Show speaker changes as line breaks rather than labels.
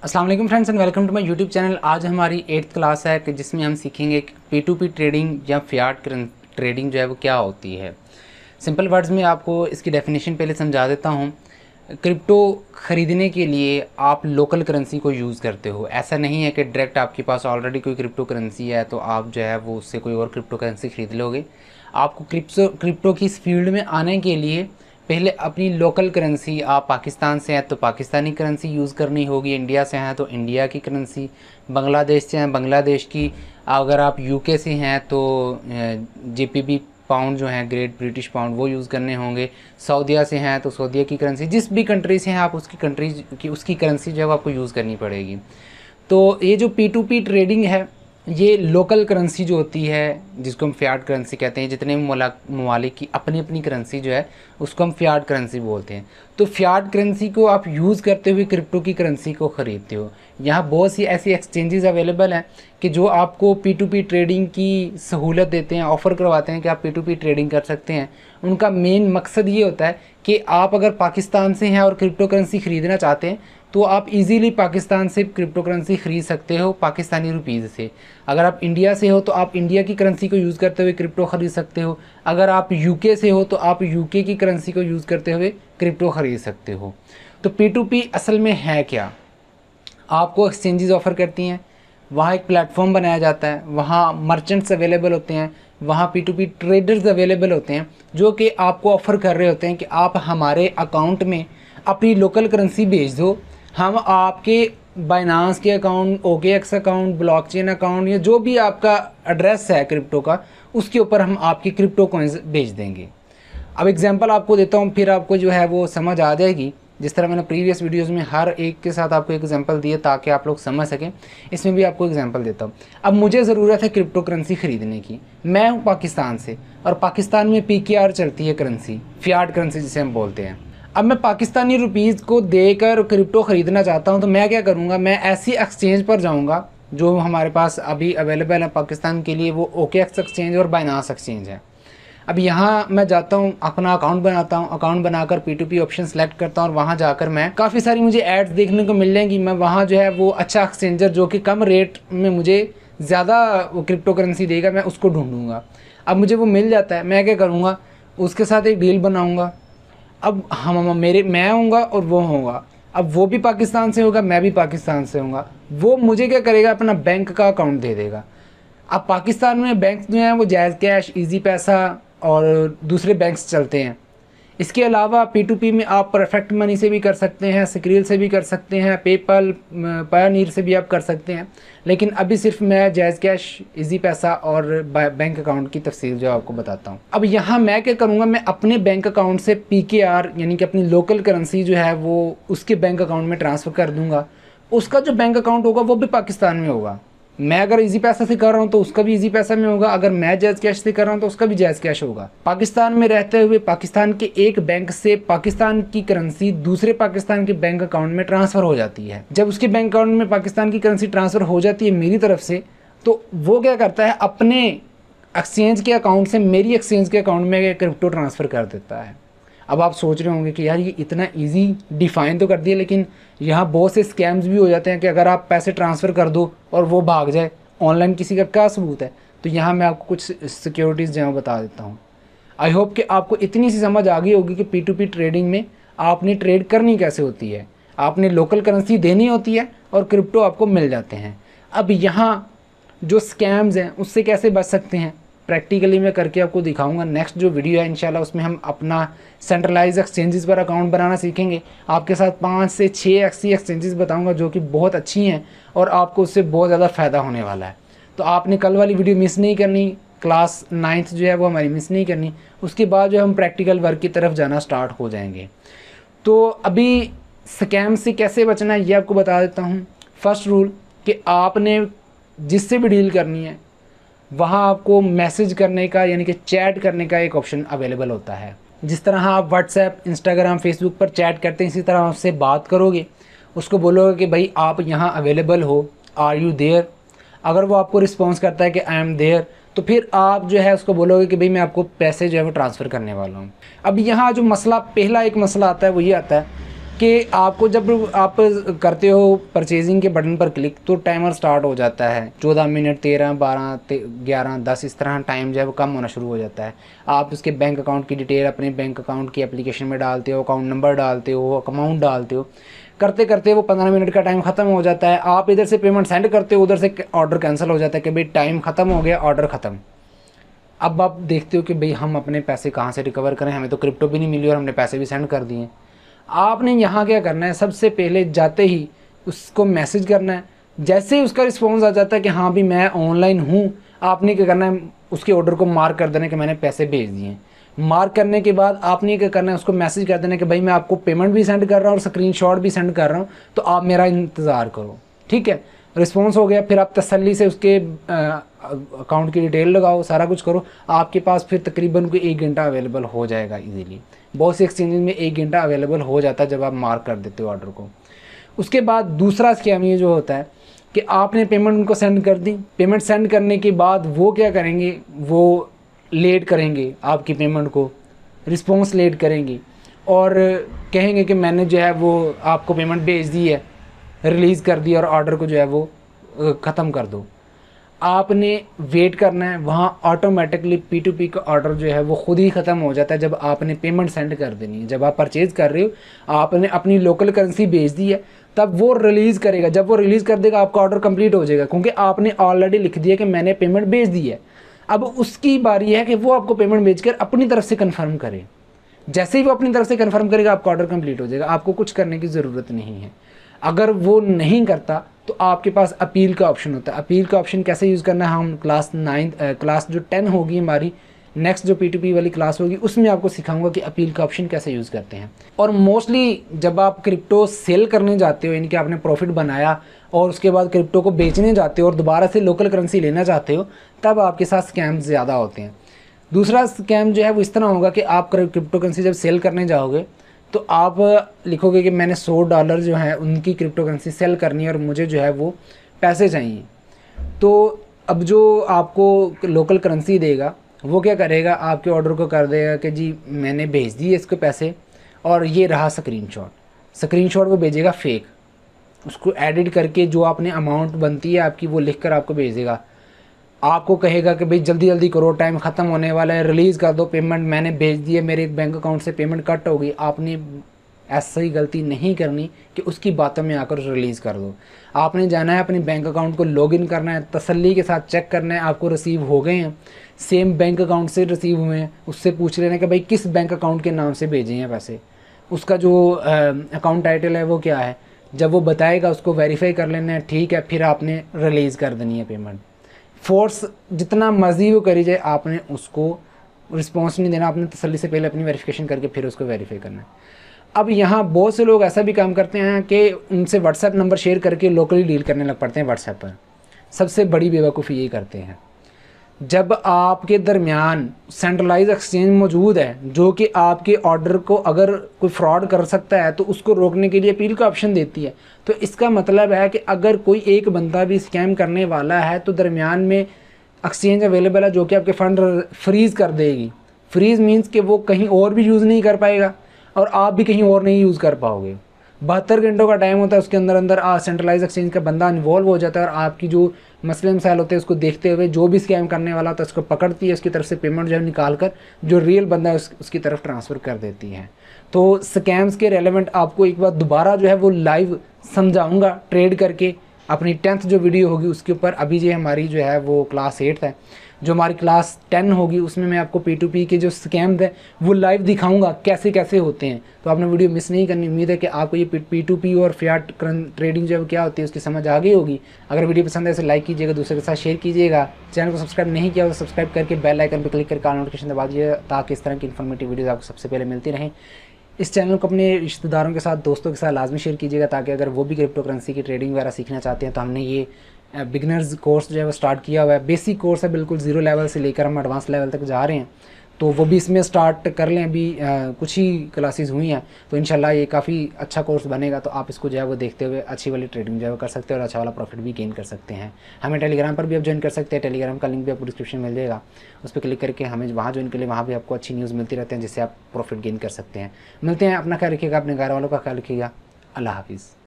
अस्सलाम वालेकुम friends and welcome to my YouTube channel. आज हमारी 8th क्लास है कि जिसमें हम सीखेंगे P2P ट्रेडिंग या फियाट ट्रेडिंग जो है वो क्या होती है। सिंपल वर्ड्स में आपको इसकी डेफिनेशन पहले समझा देता हूँ। क्रिप्टो ख़रीदने के लिए आप लोकल करेंसी को यूज़ करते हो। ऐसा नहीं है कि डायरेक्ट आपके पास ऑलरेडी कोई क्रिप्टो करेंसी है तो आप जो है वो उससे कोई और क्रिप्टो करेंसी ख़रीद लोगे। आपको क्रिप्टो की इस फील्ड में आने के लिए पहले अपनी लोकल करेंसी, आप पाकिस्तान से हैं तो पाकिस्तानी करेंसी यूज़ करनी होगी, इंडिया से हैं तो इंडिया की करेंसी, बांग्लादेश से हैं बांग्लादेश की, अगर आप यूके से हैं तो जीपीबी पाउंड जो हैं ग्रेट ब्रिटिश पाउंड वो यूज़ करने होंगे, सऊदीया से हैं तो सऊदीया की करेंसी, जिस भी कंट्री से हैं आप उसकी करेंसी जो है आपको यूज़ करनी पड़ेगी। तो ये जो P2P ट्रेडिंग है ये लोकल करेंसी जो होती है जिसको हम फियाट करेंसी कहते हैं, जितने ममालिक की अपनी अपनी करेंसी जो है उसको हम फियाट करेंसी बोलते हैं। तो फियाट करेंसी को आप यूज़ करते हुए क्रिप्टो की करेंसी को ख़रीदते हो। यहाँ बहुत सी ऐसी एक्सचेंजेस अवेलेबल हैं कि जो आपको P2P ट्रेडिंग की सहूलत देते हैं, ऑफ़र करवाते हैं कि आप P2P ट्रेडिंग कर सकते हैं। उनका मेन मकसद ये होता है कि आप अगर पाकिस्तान से हैं और क्रिप्टो करेंसी ख़रीदना चाहते हैं तो आप इजीली पाकिस्तान से क्रिप्टो करेंसी ख़रीद सकते हो पाकिस्तानी रुपीज़ से। अगर आप इंडिया से हो तो आप इंडिया की करेंसी को यूज़ करते हुए क्रिप्टो ख़रीद सकते हो। अगर आप यूके से हो तो आप यूके की करेंसी को यूज़ करते हुए क्रिप्टो ख़रीद सकते हो। तो P2P असल में है क्या? आपको एक्सचेंजेस ऑफ़र करती हैं, वहाँ एक प्लेटफॉर्म बनाया जाता है, वहाँ मर्चेंट्स अवेलेबल होते हैं, वहाँ P2P ट्रेडर्स अवेलेबल होते हैं जो कि आपको ऑफ़र कर रहे होते हैं कि आप हमारे अकाउंट में अपनी लोकल करेंसी भेज दो, हम आपके बाइनांस के account, OKX account, blockchain account या जो भी आपका एड्रेस है क्रिप्टो का उसके ऊपर हम आपकी क्रिप्टो कॉइन्स भेज देंगे। अब एग्जांपल आपको देता हूँ, फिर आपको जो है वो समझ आ जाएगी। जिस तरह मैंने प्रीवियस वीडियोस में हर एक के साथ आपको एक एग्जांपल दिए ताकि आप लोग समझ सकें, इसमें भी आपको एग्जांपल देता हूँ। अब मुझे ज़रूरत है क्रिप्टो करेंसी ख़रीदने की, मैं हूँ पाकिस्तान से और पाकिस्तान में PKR चलती है करेंसी, फियाट करेंसी जिसे हम बोलते हैं। अब मैं पाकिस्तानी रुपीज़ को देकर क्रिप्टो ख़रीदना चाहता हूँ तो मैं क्या करूँगा, मैं ऐसी एक्सचेंज पर जाऊँगा जो हमारे पास अभी अवेलेबल है पाकिस्तान के लिए, वो OKX एक्सचेंज और बाइनांस एक्सचेंज है। अब यहाँ मैं जाता हूँ, अपना अकाउंट बनाता हूँ, अकाउंट बनाकर P2P ऑप्शन सेलेक्ट करता हूँ और वहाँ जाकर मैं काफ़ी सारी मुझे एड्स देखने को मिल जाएंगी। मैं वहाँ जो है वो अच्छा एक्सचेंजर जो कि कम रेट में मुझे ज़्यादा क्रिप्टो करेंसी देगा मैं उसको ढूँढूँगा। अब मुझे वो मिल जाता है, मैं क्या करूँगा, उसके साथ एक डील बनाऊँगा। अब मैं होऊंगा और वो होगा, अब वो भी पाकिस्तान से होगा, मैं भी पाकिस्तान से होऊंगा। वो मुझे क्या करेगा, अपना बैंक का अकाउंट दे देगा। अब पाकिस्तान में बैंक जो हैं वो जैज़ कैश, इजी पैसा और दूसरे बैंक्स चलते हैं। इसके अलावा P2P में आप परफेक्ट मनी से भी कर सकते हैं, सिक्रील से भी कर सकते हैं, पेपल, पायोनियर से भी आप कर सकते हैं। लेकिन अभी सिर्फ मैं जैज़ कैश, इजी पैसा और बैंक अकाउंट की तफसील जो आपको बताता हूँ। अब यहाँ मैं क्या करूँगा, मैं अपने बैंक अकाउंट से PKR यानी कि अपनी लोकल करेंसी जो है वो उसके बैंक अकाउंट में ट्रांसफ़र कर दूँगा। उसका जो बैंक अकाउंट होगा वो भी पाकिस्तान में होगा। मैं अगर इजी पैसा से कर रहा हूँ तो उसका भी इजी पैसा में होगा, अगर मैं जैज़ कैश से कर रहा हूँ तो उसका भी जैज़ कैश होगा। पाकिस्तान में रहते हुए पाकिस्तान के एक बैंक से पाकिस्तान की करेंसी दूसरे पाकिस्तान के बैंक अकाउंट में ट्रांसफ़र हो जाती है। जब उसके बैंक अकाउंट में पाकिस्तान की करेंसी ट्रांसफ़र हो जाती है मेरी तरफ से, तो वो क्या करता है, अपने एक्सचेंज के अकाउंट से मेरी एक्सचेंज के अकाउंट में क्रिप्टो ट्रांसफ़र कर देता है। अब आप सोच रहे होंगे कि यार ये इतना इजी डिफ़ाइन तो कर दिया, लेकिन यहाँ बहुत से स्कैम्स भी हो जाते हैं कि अगर आप पैसे ट्रांसफ़र कर दो और वो भाग जाए, ऑनलाइन किसी का क्या सबूत है। तो यहाँ मैं आपको कुछ सिक्योरिटीज़ जो है बता देता हूँ। आई होप कि आपको इतनी सी समझ आ गई होगी कि P2P ट्रेडिंग में आपने ट्रेड करनी कैसे होती है। आपने लोकल करेंसी देनी होती है और क्रिप्टो आपको मिल जाते हैं। अब यहाँ जो स्कैम्स हैं उससे कैसे बच सकते हैं प्रैक्टिकली मैं करके आपको दिखाऊंगा। नेक्स्ट जो वीडियो है इंशाल्लाह उसमें हम अपना सेंट्रलाइज एक्सचेंजेस पर अकाउंट बनाना सीखेंगे। आपके साथ 5 से 6 ऐसी एक्सचेंजेस बताऊंगा जो कि बहुत अच्छी हैं और आपको उससे बहुत ज़्यादा फ़ायदा होने वाला है। तो आपने कल वाली वीडियो मिस नहीं करनी, क्लास 9th जो है वो हमारी मिस नहीं करनी। उसके बाद जो हम प्रैक्टिकल वर्क की तरफ जाना स्टार्ट हो जाएंगे। तो अभी स्कैम से कैसे बचना है ये आपको बता देता हूँ। फर्स्ट रूल कि आपने जिससे भी डील करनी है वहाँ आपको मैसेज करने का यानी कि चैट करने का एक ऑप्शन अवेलेबल होता है। जिस तरह आप व्हाट्सएप, इंस्टाग्राम, फेसबुक पर चैट करते हैं इसी तरह आपसे बात करोगे, उसको बोलोगे कि भाई आप यहाँ अवेलेबल हो, आर यू देयर। अगर वो आपको रिस्पॉन्स करता है कि आई एम देयर तो फिर आप जो है उसको बोलोगे कि भाई मैं आपको पैसे जो है वो ट्रांसफ़र करने वाला हूँ। अब यहाँ जो मसला, पहला एक मसला आता है वो ये आता है कि आपको जब आप करते हो परचेजिंग के बटन पर क्लिक तो टाइमर स्टार्ट हो जाता है, 14 मिनट, 13, 12, 11, 10 इस तरह टाइम जो है वो कम होना शुरू हो जाता है। आप उसके बैंक अकाउंट की डिटेल अपने बैंक अकाउंट की एप्लीकेशन में डालते हो, अकाउंट नंबर डालते हो, अमाउंट डालते हो, करते करते वो 15 मिनट का टाइम ख़त्म हो जाता है। आप इधर से पेमेंट सेंड करते हो, उधर से ऑर्डर कैंसिल हो जाता है कि भाई टाइम ख़त्म हो गया, ऑर्डर ख़त्म। अब आप देखते हो कि भाई हम अपने पैसे कहाँ से रिकवर करें, हमें तो क्रिप्टो भी नहीं मिली और हमने पैसे भी सेंड कर दिए। आपने यहाँ क्या करना है, सबसे पहले जाते ही उसको मैसेज करना है। जैसे ही उसका रिस्पॉन्स आ जाता है कि हाँ भी मैं ऑनलाइन हूँ, आपने क्या करना है, उसके ऑर्डर को मार्क कर देना कि मैंने पैसे भेज दिए। मार्क करने के बाद आपने क्या करना है, उसको मैसेज कर देना कि भाई मैं आपको पेमेंट भी सेंड कर रहा हूँ और स्क्रीनशॉट भी सेंड कर रहा हूँ, तो आप मेरा इंतज़ार करो। ठीक है, रिस्पॉन्स हो गया, फिर आप तसल्ली से उसके अकाउंट की डिटेल लगाओ, सारा कुछ करो। आपके पास फिर तकरीबन कोई 1 घंटा अवेलेबल हो जाएगा इजीली। बहुत से एक्सचेंजेस में 1 घंटा अवेलेबल हो जाता है जब आप मार्क कर देते हो ऑर्डर को। उसके बाद दूसरा स्कैम ये जो होता है कि आपने पेमेंट उनको सेंड कर दी, पेमेंट सेंड करने के बाद वो क्या करेंगे, वो लेट करेंगे आपकी पेमेंट को, रिस्पॉन्स लेट करेंगे और कहेंगे कि मैंने जो है वो आपको पेमेंट भेज दी है, रिलीज़ कर दी और ऑर्डर को जो है वो ख़त्म कर दो। आपने वेट करना है, वहाँ ऑटोमेटिकली P2P का ऑर्डर जो है वो खुद ही ख़त्म हो जाता है जब आपने पेमेंट सेंड कर देनी है। जब आप परचेज़ कर रहे हो, आपने अपनी लोकल करेंसी भेज दी है, तब वो रिलीज़ करेगा। जब वो रिलीज़ कर देगा आपका ऑर्डर कंप्लीट हो जाएगा, क्योंकि आपने ऑलरेडी लिख दिया कि मैंने पेमेंट भेज दी है। अब उसकी बारी है कि वो आपको पेमेंट भेजकर अपनी तरफ से कन्फर्म करे। जैसे ही वो अपनी तरफ से कन्फर्म करेगा आपका ऑर्डर कंप्लीट हो जाएगा, आपको कुछ करने की ज़रूरत नहीं है। अगर वो नहीं करता तो आपके पास अपील का ऑप्शन होता है। अपील का ऑप्शन कैसे यूज़ करना है, हम क्लास जो 10 होगी हमारी, नेक्स्ट जो P2P वाली क्लास होगी, उसमें आपको सिखाऊंगा कि अपील का ऑप्शन कैसे यूज़ करते हैं। और मोस्टली जब आप क्रिप्टो सेल करने जाते हो, यानी कि आपने प्रॉफिट बनाया और उसके बाद क्रिप्टो को बेचने जाते हो और दोबारा से लोकल करेंसी लेना चाहते हो, तब आपके साथ स्कैम ज़्यादा होते हैं। दूसरा स्कैम जो है वो इस तरह होगा कि आप क्रिप्टो करेंसी जब सेल करने जाओगे तो आप लिखोगे कि मैंने $100 जो है उनकी क्रिप्टो करेंसी सेल करनी है और मुझे जो है वो पैसे चाहिए। तो अब जो आपको लोकल करेंसी देगा वो क्या करेगा, आपके ऑर्डर को कर देगा कि जी मैंने भेज दिए इसको पैसे और ये रहा स्क्रीनशॉट वो भेजेगा फेक, उसको एडिट करके जो आपने अमाउंट बनती है आपकी वो लिख कर आपको भेज देगा। आपको कहेगा कि भाई जल्दी जल्दी करो, टाइम ख़त्म होने वाला है, रिलीज़ कर दो पेमेंट, मैंने भेज दी है, मेरे बैंक अकाउंट से पेमेंट कट हो गई। आपने ऐसा ही गलती नहीं करनी कि उसकी बातों में आकर रिलीज़ कर दो। आपने जाना है अपने बैंक अकाउंट को लॉगिन करना है, तसल्ली के साथ चेक करना है आपको रिसीव हो गए हैं, सेम बैंक अकाउंट से रिसीव हुए हैं, उससे पूछ लेना कि भाई किस बैंक अकाउंट के नाम से भेजे हैं पैसे, उसका जो अकाउंट टाइटल है वो क्या है। जब वो बताएगा उसको वेरीफाई कर लेना है, ठीक है, फिर आपने रिलीज़ कर देनी है पेमेंट। फोर्स जितना मर्जी वो करी जाए, आपने उसको रिस्पॉन्स नहीं देना, आपने तसल्ली से पहले अपनी वेरिफिकेशन करके फिर उसको वेरीफाई करना है। अब यहाँ बहुत से लोग ऐसा भी काम करते हैं कि उनसे व्हाट्सएप नंबर शेयर करके लोकली डील करने लग पड़ते हैं व्हाट्सएप पर। सबसे बड़ी बेवकूफ़ी यही करते हैं। जब आपके दरमियान सेंट्रलाइज एक्सचेंज मौजूद है जो कि आपके ऑर्डर को अगर कोई फ्रॉड कर सकता है तो उसको रोकने के लिए अपील का ऑप्शन देती है, तो इसका मतलब है कि अगर कोई एक बंदा भी स्कैम करने वाला है तो दरमियान में एक्सचेंज अवेलेबल है जो कि आपके फ़ंड फ्रीज़ कर देगी। फ्रीज़ मीन्स कि वो कहीं और भी यूज़ नहीं कर पाएगा और आप भी कहीं और नहीं यूज़ कर पाओगे। 72 घंटों का टाइम होता है, उसके अंदर सेंट्रलाइज एक्सचेंज का बंदा इन्वॉल्व हो जाता है और आपकी जो मसले मसाइल होते हैं उसको देखते हुए जो भी स्कैम करने वाला होता है उसको पकड़ती है, उसकी तरफ से पेमेंट जो है निकाल कर जो रियल बंदा है उसकी तरफ ट्रांसफ़र कर देती है। तो स्कैम्स के रेलेवेंट आपको एक बार दोबारा जो है वो लाइव समझाऊंगा ट्रेड करके, अपनी 10th जो वीडियो होगी उसके ऊपर। अभी जो हमारी जो है वो क्लास 8 है, जो हमारी क्लास 10 होगी उसमें मैं आपको P2P के जो स्कैम्स हैं वो लाइव दिखाऊंगा कैसे कैसे होते हैं। तो आपने वीडियो मिस नहीं करनी। उम्मीद है कि आपको ये P2P और फियाट ट्रेडिंग जो है क्या होती है उसकी समझ आ गई होगी। अगर वीडियो पसंद है इसे लाइक कीजिएगा, दूसरे के साथ शेयर कीजिएगा। चैनल को सब्सक्राइब नहीं किया तो सब्सक्राइब करके बेल आइकन पर क्लिक करके नोटिफिकेशन दबा दीजिए ताकि इस तरह की इन्फॉर्मेटिव वीडियोज़ आपको सबसे पहले मिलती रहें। इस चैनल को अपने रिश्तेदारों के साथ, दोस्तों के साथ लाजमी शेयर कीजिएगा ताकि अगर वो भी क्रिप्टो करेंसी की ट्रेडिंग वगैरह सीखना चाहते हैं तो हमने ये बिगनर्स कोर्स जो है वो स्टार्ट किया हुआ है। बेसिक कोर्स है, बिल्कुल 0 लेवल से लेकर हम एडवांस लेवल तक जा रहे हैं।
तो वो भी इसमें स्टार्ट कर लें। अभी कुछ ही क्लासेस हुई हैं, तो इंशाल्लाह ये काफ़ी अच्छा कोर्स बनेगा। तो आप इसको जो है वो देखते हुए अच्छी वाली ट्रेडिंग जो है वो कर सकते हैं और अच्छा वाला प्रॉफिट भी गेन कर सकते हैं। हमें टेलीग्राम पर भी आप ज्वाइन कर सकते हैं, टेलीग्राम का लिंक भी आपको डिस्क्रिप्शन में मिल जाएगा। उस पर क्लिक करके हमें वहाँ ज्वाइन कर ले, वहाँ भी आपको अच्छी न्यूज़ मिलती रहती हैं जिससे आप प्रॉफिट गेन कर सकते हैं। मिलते हैं, अपना ख्याल रखिएगा, अपने घर वालों का ख्याल रखिएगा। अल्लाह हाफिज़।